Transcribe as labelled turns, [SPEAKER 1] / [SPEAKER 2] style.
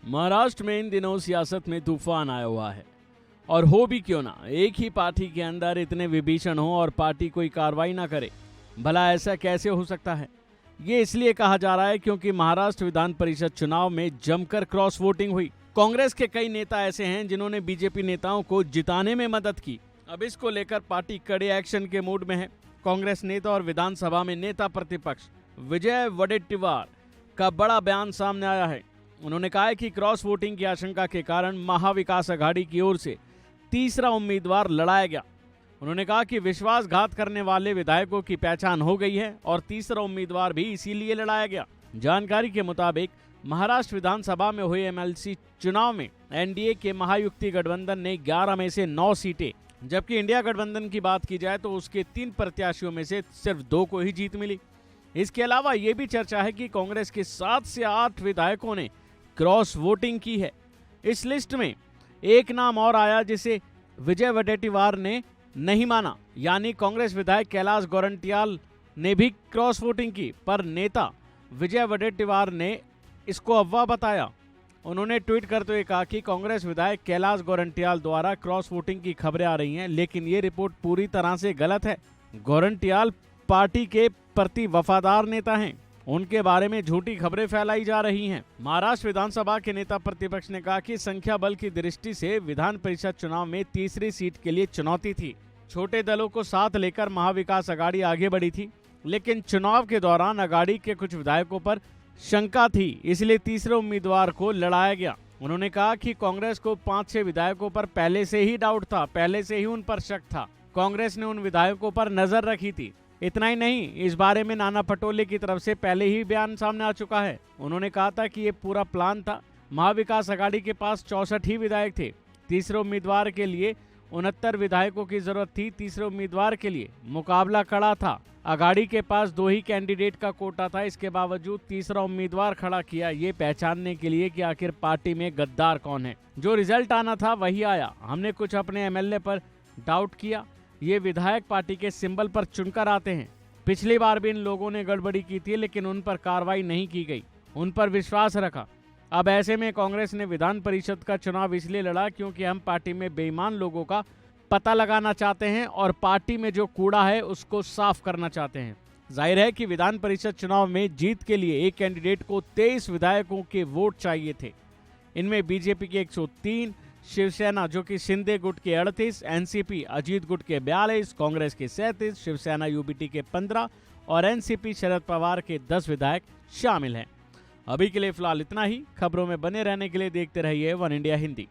[SPEAKER 1] महाराष्ट्र में इन दिनों सियासत में तूफान आया हुआ है। और हो भी क्यों ना, एक ही पार्टी के अंदर इतने विभीषण हो और पार्टी कोई कार्रवाई ना करे। भला ऐसा कैसे हो सकता है? ये इसलिए कहा जा रहा है क्योंकि महाराष्ट्र विधान परिषद चुनाव में जमकर क्रॉस वोटिंग हुई। कांग्रेस के कई नेता ऐसे हैं जिन्होंने बीजेपी नेताओं को जिताने में मदद की। अब इसको लेकर पार्टी कड़े एक्शन के मूड में है। कांग्रेस नेता और विधानसभा में नेता प्रतिपक्ष विजय वडेट्टीवार का बड़ा बयान सामने आया है। उन्होंने कहा है कि क्रॉस वोटिंग की आशंका के कारण महाविकास अघाड़ी की ओर से तीसरा उम्मीदवार लड़ाया गया। उन्होंने कहा कि विश्वासघात करने वाले विधायकों की पहचान हो गई है और तीसरा उम्मीदवार भी इसीलिए लड़ाया गया। जानकारी के मुताबिक महाराष्ट्र विधानसभा में हुए एमएलसी चुनाव में एनडीए के महायुति गठबंधन ने 11 में से 9 सीटें, जबकि इंडिया गठबंधन की बात की जाए तो उसके 3 प्रत्याशियों में से सिर्फ 2 को ही जीत मिली। इसके अलावा ये भी चर्चा है कि कांग्रेस के 7 से 8 विधायकों ने क्रॉस वोटिंग की है। इस लिस्ट में एक नाम और आया जिसे विजय वडेट्टीवार ने नहीं माना, यानी कांग्रेस विधायक कैलाश गोरंट्याल ने भी क्रॉस वोटिंग की, पर नेता विजय वडेट्टीवार ने इसको अफवाह बताया। उन्होंने ट्वीट करते हुए कहा कि कांग्रेस विधायक कैलाश गोरंट्याल द्वारा क्रॉस वोटिंग की खबरें आ रही हैं, लेकिन ये रिपोर्ट पूरी तरह से गलत है। गोरंट्याल पार्टी के प्रति वफादार नेता हैं, उनके बारे में झूठी खबरें फैलाई जा रही हैं। महाराष्ट्र विधानसभा के नेता प्रतिपक्ष ने कहा कि संख्या बल की दृष्टि से विधान परिषद चुनाव में तीसरी सीट के लिए चुनौती थी। छोटे दलों को साथ लेकर महाविकास अघाड़ी आगे बढ़ी थी, लेकिन चुनाव के दौरान अघाड़ी के कुछ विधायकों पर शंका थी, इसलिए तीसरे उम्मीदवार को लड़ाया गया। उन्होंने कहा कि कांग्रेस को 5-6 विधायकों पर पहले से ही डाउट था, पहले से ही उन पर शक था। कांग्रेस ने उन विधायकों पर नजर रखी थी। इतना ही नहीं, इस बारे में नाना पटोले की तरफ से पहले ही बयान सामने आ चुका है। उन्होंने कहा था कि ये पूरा प्लान था। महाविकास अघाड़ी के पास 64 ही विधायक थे। तीसरे उम्मीदवार के लिए 69 विधायकों की जरूरत थी। तीसरे उम्मीदवार के लिए मुकाबला कड़ा था। अघाड़ी के पास 2 ही कैंडिडेट का कोटा था। इसके बावजूद तीसरा उम्मीदवार खड़ा किया, ये पहचानने के लिए कि आखिर पार्टी में गद्दार कौन है। जो रिजल्ट आना था वही आया। हमने कुछ अपने एमएलए पर डाउट किया। ये विधायक पार्टी के सिंबल पर चुनकर आते हैं। पिछली बार भी इन लोगों ने गड़बड़ी की थी, लेकिन उन पर कार्रवाई नहीं की गई। उन पर विश्वास रखा। अब ऐसे में कांग्रेस ने विधान परिषद का चुनाव इसलिए लड़ा क्योंकि हम पार्टी में बेईमान लोगों का पता लगाना चाहते हैं और पार्टी में जो कूड़ा है उसको साफ करना चाहते हैं। जाहिर है कि विधान परिषद चुनाव में जीत के लिए एक कैंडिडेट को 23 विधायकों के वोट चाहिए थे। इनमें बीजेपी के 103, शिवसेना जो कि शिंदे गुट के 38, एनसीपी अजीत गुट के 42, कांग्रेस के 37, शिवसेना यूबीटी के 15 और एनसीपी शरद पवार के 10 विधायक शामिल हैं। अभी के लिए फिलहाल इतना ही। खबरों में बने रहने के लिए देखते रहिए वन इंडिया हिंदी।